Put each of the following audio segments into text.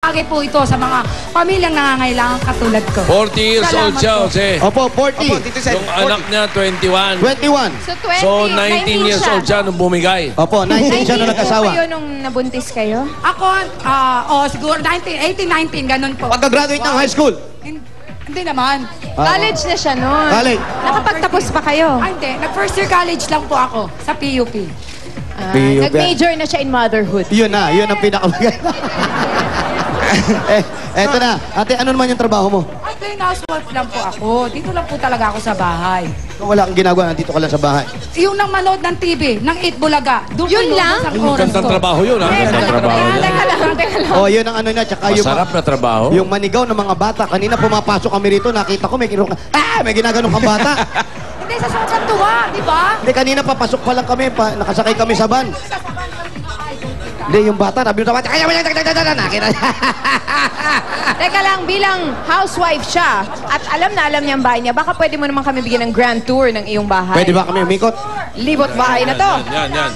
Bagay po ito sa mga pamilyang nangangailangan katulad ko. 40 years old siya, Jose. Opo, 40. Opo, Tito Sen. Yung anak niya, 21. 21. So, 20, So, 19 years old siya nung bumigay. Opo, 19 siya nung 19 nag-asawa. kayo nung nabuntis kayo? Ako, siguro 18, 19, ganun po. Pagka-graduate ng high school. Hindi naman. College na siya noon. College. Nakapagtapos pa kayo? Hindi. Nag-first year college lang po ako sa PUP. PUP. Nag-major na siya in motherhood. Yun ang pinakamaganda. Eto na. Ate, ano naman yung trabaho mo? At plain housewife lang po ako. Dito lang po talaga ako sa bahay. Kung wala kang ginagawa, nandito ka lang sa bahay. Yung nang manood ng TV, ng 8 Bulaga. Doon Yun lang? Ang oras Gandang ko. trabaho yun, ha? Gandang trabaho yun. Teka lang. Oh, yun ang ano na. Tsaka yung, Masarap na trabaho. yung manigaw ng mga bata. Kanina pumapasok kami rito, nakita ko may may ginaganon kang bata. Hindi, sa sobrang tuwa, di ba? Hindi, kanina papasok pa lang kami, nakasakay kami sa van. Hindi, yung bata, sabi mo sa bata, kaya mo nakita. Teka lang, bilang housewife siya at alam na alam niya ang bahay niya, baka pwede mo naman kami bigyan ng grand tour ng iyong bahay. Pwede ba kami umikot? Libot bahay na to. Yan.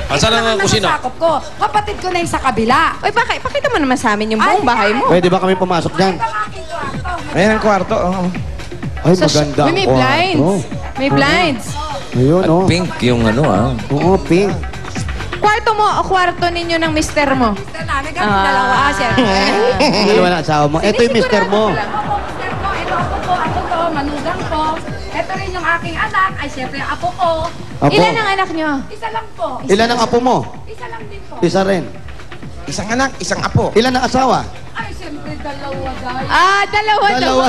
Asan ang kusina? Nasasakop ko. Kapatid ko na yung sa kabila. Oy, pakita mo naman sa amin yung buong bahay mo. Pwede ba kami pumasok dyan? Ito ang aking kwarto. Ayan ang kwarto. Oh. Ay, So, maganda Uy, ang may kwarto. blinds. May blinds. Ayun, At oh. pink yung ano, ah. Oo, pink. Kwarto mo o kwarto ninyo ng mister mo? Mister namin kami dalawa, syempre. Dalawa na asawa mo. Ito yung mister mo. Opo, mister ko. Ito ako to, manugang ko. Ito rin yung aking anak. Ay, syempre, apo ko. Apo. Ilan ang anak nyo? Isa lang po. Ilan ang apo mo? Isa lang din po. Isa rin. Isang anak, isang apo. Ilan ang asawa? Ay, syempre, dalawa, guys. Dalawa. Dalawa.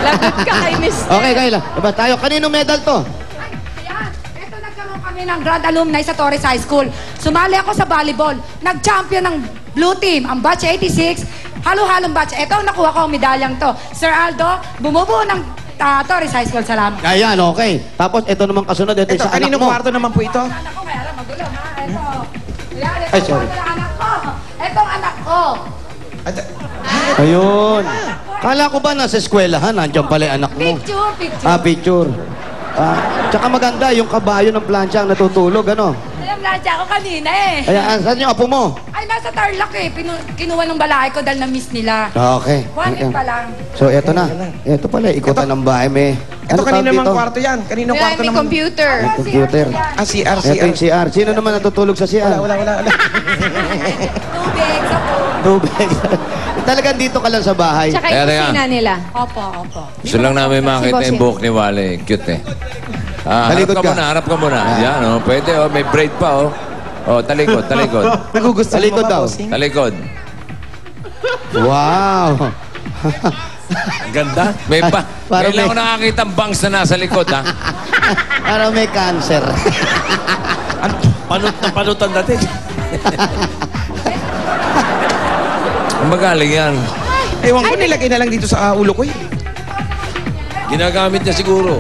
Lagot ka kay mister. Okay, Kayla. Diba tayo? Kaninong medal to? Ay, ayan. Ito, nagkaroon kami ng Grand Alumni sa Torres High School. Sumali ako sa volleyball. Nag-champion ng blue team, ang batch 86. Halo-halong batch. Ito, nakuha ko ang medalyang to. Sir Aldo, bumubuo ng Torres High School. Salamat. Ayan, okay. Tapos ito naman kasunod. Ito, Ito, sa anak kaninong mo. kwarto naman po ito? Anak ko, kaya lang magulo, ha? Ito. Ayan, ito. Ay, sorry. Ito ang anak ko. Ito ang anak ko. Ayun. Kala ko ba nasa eskwelahan? Nandiyan pala yung anak mo. Picture. Picture. Tsaka maganda yung kabayo ng plancha ang natutulog, ano? Alam na ako kanina eh. Ayan, saan yung apo mo? Ay, nasa Tarlac eh. Kinuha ng babae ko dahil na-miss nila. Okay. One pa lang. So, eto na. Eto pala, ikutan ng bahay, may... Ito, tawag kanino naman dito? kwarto yan? Kaninong May, kwarto may naman? computer. Computer. Ah, CR. Ito yung CR. Sino naman natutulog sa CR? Wala. Tubig sa pool. Tubig. Talagang dito ka lang sa bahay. Tsaka yung Teka. kusina nila. Opo, opo. Gusto lang namin makita boss yung yan. buhok ni Wale. Cute eh. Harap Talikod ka ka. muna, harap ka muna. Yan, oh. Pwede, oh. May braid pa, oh. Oh, talikod. Nagugustuhan Talikod mo ba, daw. bossing? Talikod. Wow. Ganda. May pa. Parang Kailan may- ko nakakita ang bangs na nasa likod, ha? Parang may cancer. Panutan dati. Ang magaling yan. Ewan ko, nilagay na lang dito sa ulo ko. Ginagamit niya siguro.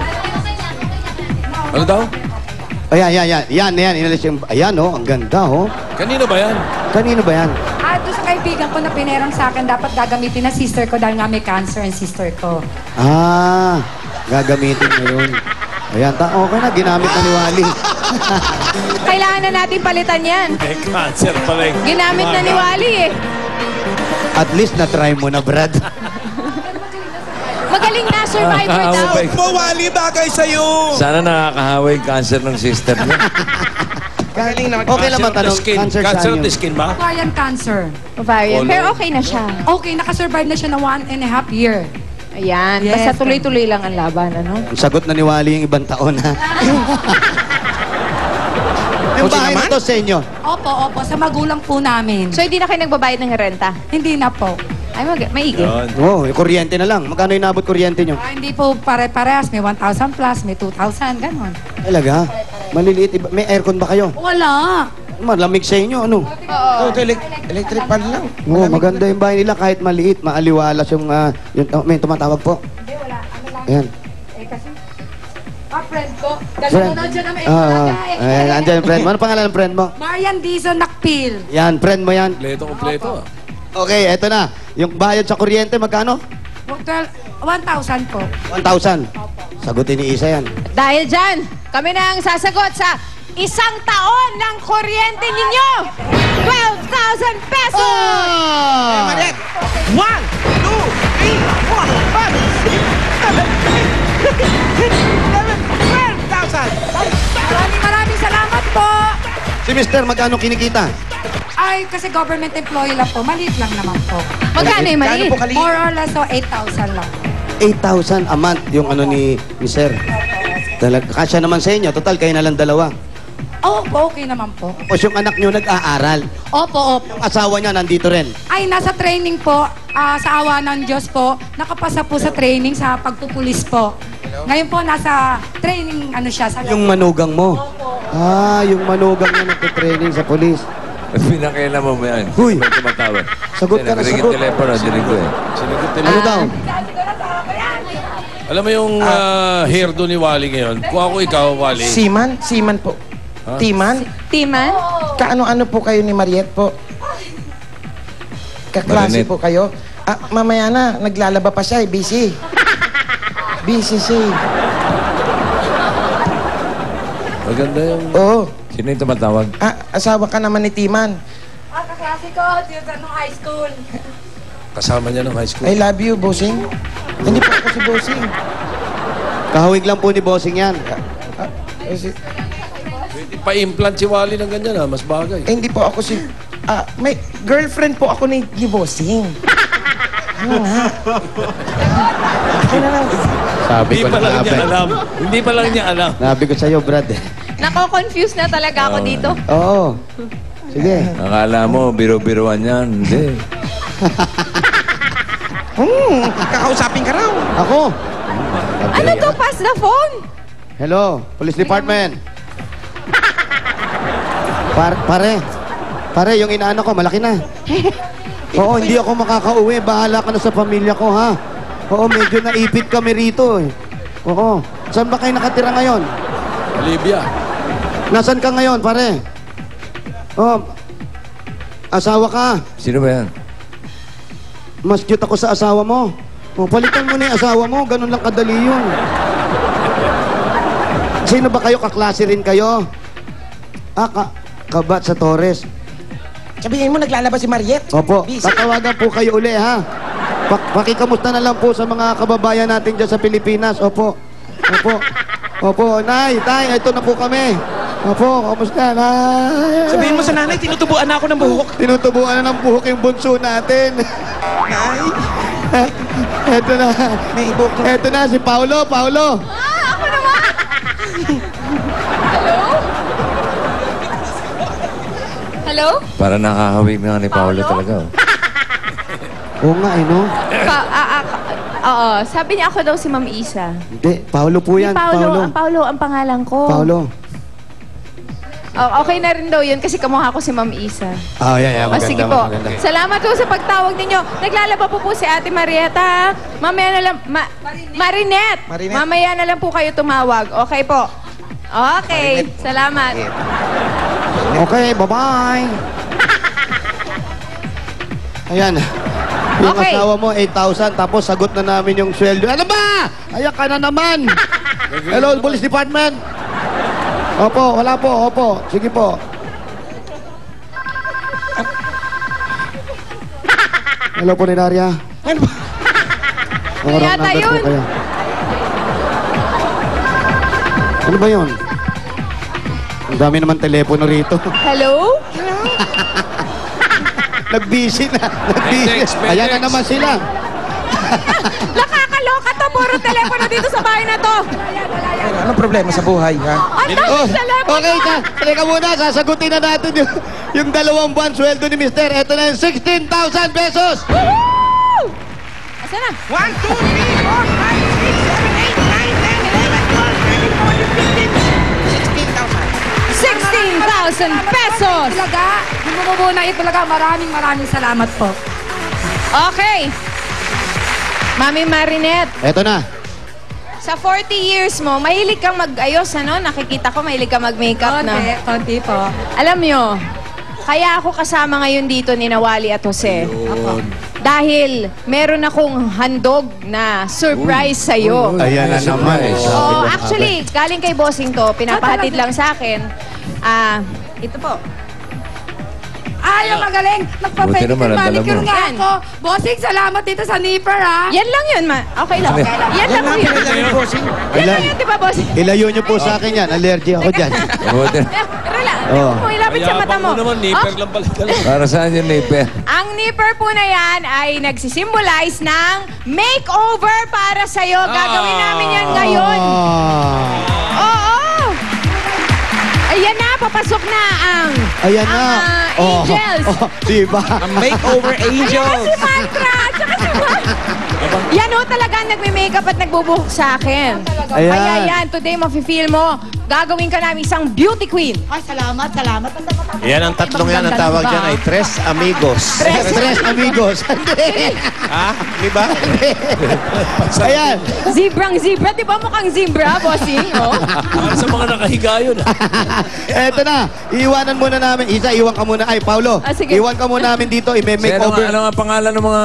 Ano daw? Ayan. Yan. Inalis yung... Ayan, oh. Ang ganda, oh. Kanino ba yan? Kanino ba yan? Doon sa kaibigan ko na pinerang sa akin, dapat gagamitin na sister ko dahil nga may cancer ang sister ko. Gagamitin mo yun. Ayan, okay na. Ginamit na ni Wally. Kailangan na natin palitan yan. May cancer pala. Ginamit na ni Wally eh. At least na-try mo na, Brad. Magaling na, survivor daw. Mawali bagay sa'yo! Sana nakakahawa yung cancer ng sister niya. Galing na Okay lang matanong. Cancer Cancer saan of the yun? skin ba? Ovarian cancer. Ovarian. Pero okay na siya. Okay, nakasurvive na siya na 1.5 year. Ayan. Yes, Basta tuloy-tuloy lang ang laban, ano? Ang sagot na ni Wally yung ibang taon, ha? Yung Buti bahay na naman. to sa inyo. Opo, sa magulang po namin. So, hindi na kayo nagbabayad ng renta? Hindi na po. Ay, maigi. Oo, yung kuryente na lang. Magkano inabot kuryente nyo? Hindi po pare-parehas. May 1,000 plus, may 2,000, ganon. Talaga? Maliliit. May aircon ba kayo? Wala. Malamig sa inyo, ano? Ito, electric fan lang. Oo, maganda yung bahay nila kahit maliit, maaliwalas yung, may tumatawag po. Hindi, wala. Ano lang. Ayan. Kasi, friend ko. Dahil Friend. nandiyan na may Ayan, andyan yung friend mo. Ano pangalan ng friend mo? Marian Dizon Nakpil. Yan, friend mo yan. Kompleto. Okay, eto na. Yung bayad sa kuryente, magkano? 1,000 po. 1,000. Sagutin ni Isa yan. Dahil dyan, kami na ang sasagot sa 1 taon ng kuryente ninyo! 12,000 pesos! Ah! Mariet! 1, 2, 3, 4, 5, 6, 7, 8, 9, 10, 12,000! Maraming salamat po. Si Mister, magkano kinikita? Ay, kasi government employee lang po. Maliit lang naman po. Magkano yung maliit? Gaano po kaliit? More or less, so 8,000 lang. 8,000 a month yung ano ni Sir. Kasya naman sa inyo. Total, kayo na lang dalawa. Oo, okay naman po. Tapos yung anak nyo nag-aaral. Opo. Yung asawa niya nandito rin. Ay, nasa training po. Sa awa ng Diyos po. Nakapasa po sa training sa pagpupulis po. Ngayon po, nasa training, ano siya. Sa Yung manugang mo. Yung manugang niya nagtitraining sa polis. Pinakailan mo yan. Huy! May tumatawag. Sagot ka na, Nagring sagot. telepono, dinig ko eh. Ano daw? Alam mo yung hairdo ni Wally ngayon? Kung ako ikaw, Wally. Seaman? Seaman po. Timan? Timan? Kaano-ano po kayo ni Mariet po? Kaklase Marinet. po kayo? Mamaya na, naglalaba pa siya eh. Busy. Busy siya eh. Maganda yung... Oo. Sino yung tumatawag? Asawa ka naman ni Timan. kaklase ko, dito nung high school. Kasama niya ng high school. I love you, bossing. Hindi po ako si bossing. Kahawig lang po ni Bossing yan. Pa-implant si Wally ng ganyan mas bagay. Hindi po ako si... may girlfriend po ako ni bossing. Ano nga? Ano lang? Sabi Hindi ko pa lang na niya alam. Hindi pa lang niya alam. Sabi ko sa'yo, Brad. Nako-confuse na talaga ako dito. Oo. Sige. Akala mo, biro-biroan yan. Hindi. Kakausapin ka raw. Ako. Ano to? Pass the phone? Hello, Police Department. Pare, yung inaano ko, malaki na. Oo, hindi ako makakauwi. Bahala ka na sa pamilya ko, ha? Oo, medyo naipit kami rito, eh. Oo. Saan ba kayo nakatira ngayon? Olivia. Nasaan ka ngayon, pare? Oh, asawa ka. Sino ba yan? Mas cute ako sa asawa mo. Oh, palitan mo na yung asawa mo. Ganun lang kadali yun. Sino ba kayo? Kaklase rin kayo? Kabat sa Torres. Sabihin mo, naglalaba si Mariet. Opo, Busy. tatawagan po kayo uli, ha? Pakikamusta na lang po sa mga kababayan natin dyan sa Pilipinas. Opo. Opo, Nay, Tay, ito na po kami. Opo, kamusta, Nay? Sabihin mo sa nanay, tinutubuan na ako ng buhok. Tinutubuan na ng buhok yung bunso natin. Nay, Eto na. may buhok na. Eto na, si Paulo. Ako naman! Hello? Hello? Para nakakawig na ni Paolo Paolo? talaga. Oo nga, no? Oo, sabi niya ako daw si Ma'am Isa. Hindi, Paulo po yan. Paulo ang pangalan ko. Paulo. Okay na rin daw yun kasi kamukha ko si Ma'am Isa. Yan, O sige po. Salamat po sa pagtawag ninyo. Naglalaba po si Ate Marieta. Mamaya na lang, Marinette. Marinette. Mamaya na lang po kayo tumawag. Okay po. Okay. Salamat. Okay, bye-bye. Ayan. Yung Okay. asawa mo, 8,000, tapos sagot na namin yung sweldo. Ano ba? Ayak ka na naman. Hello, Police Department. Opo, wala po, opo. Sige po. Hello po, Nilaria. Ano ba? Wrong Yata number po yun. kayo. Ano ba yun? Ang dami naman telepono rito. Hello? Nag-busy na. Nag-busy. Pendex. Ayan na naman sila. Nakakaloka to. Puro telepono dito sa bahay na to. Anong problema sa buhay, ha? Ang dami telepono. Okay, halika muna. Sasagutin na natin yung 2 buwan sweldo ni Mister. Ito na yung 16,000 pesos. Woo! Asa na? 1, 2, 3, 4, 5, 6, 7, 8, 9, 10, 11, 12, 13, 14, 15, 16,000. 16,000 pesos! Talaga, yung bumubuna ito talaga, maraming salamat po. Okay. Mami Marinette, Ito na. sa 40 years mo, mahilig kang mag-ayos, ano? Nakikita ko, mahilig kang mag-makeup na. Konti po. Alam nyo, kaya ako kasama ngayon dito ni Nawali at Jose. Dahil meron akong handog na surprise sa'yo. Ayan na naman. Oo, actually, galing kay Bossing to, pinapahatid lang sa akin. Ito po. Ay, ang magaling. Buti Nagpa-pedicure, naman, ang dala manicure mo. nga Yan. ako. Bossing, salamat dito sa nipper, ha? Yan lang yun, ma. Okay lang. Yan lang po yun. Yan lang yun, di ba, boss? Ilayo niyo po sa akin yan. Allergy ako dyan. Buti. Relax. Oh. Mo, ilapit sa mata Mayabang mo. mo naman, nipper lang pala ka lang. Para saan yung nipper? Ang nipper po na yan ay nagsisimbolize ng makeover para sa'yo. Gagawin namin yan ngayon. Ah. Oo! Ayan na, papasok na ang Ayan na. angels. Oh, diba? Makeover angel. Ayan si Mantra, tsaka si Yan o talaga nagme-makeup at nagbubuhok sa akin. Ayan. Kaya yan, today mafe-feel mo, gagawin ka namin isang beauty queen. Ay, salamat, salamat. Yan ang tatlong yan, ang tawag dyan ay Tres Amigos. Tres amigos. Ha? Di ba? Ayan. Zebrang zebra, di ba mukhang zebra, bossing? Oh. Para sa mga nakahiga yun. Eto na. Iiwanan muna namin. Isa, iwan ka muna. Ay, Paulo. Ah, sige. Iwan ka muna namin dito. Sino I-makeover. nga, ano nga pangalan ng mga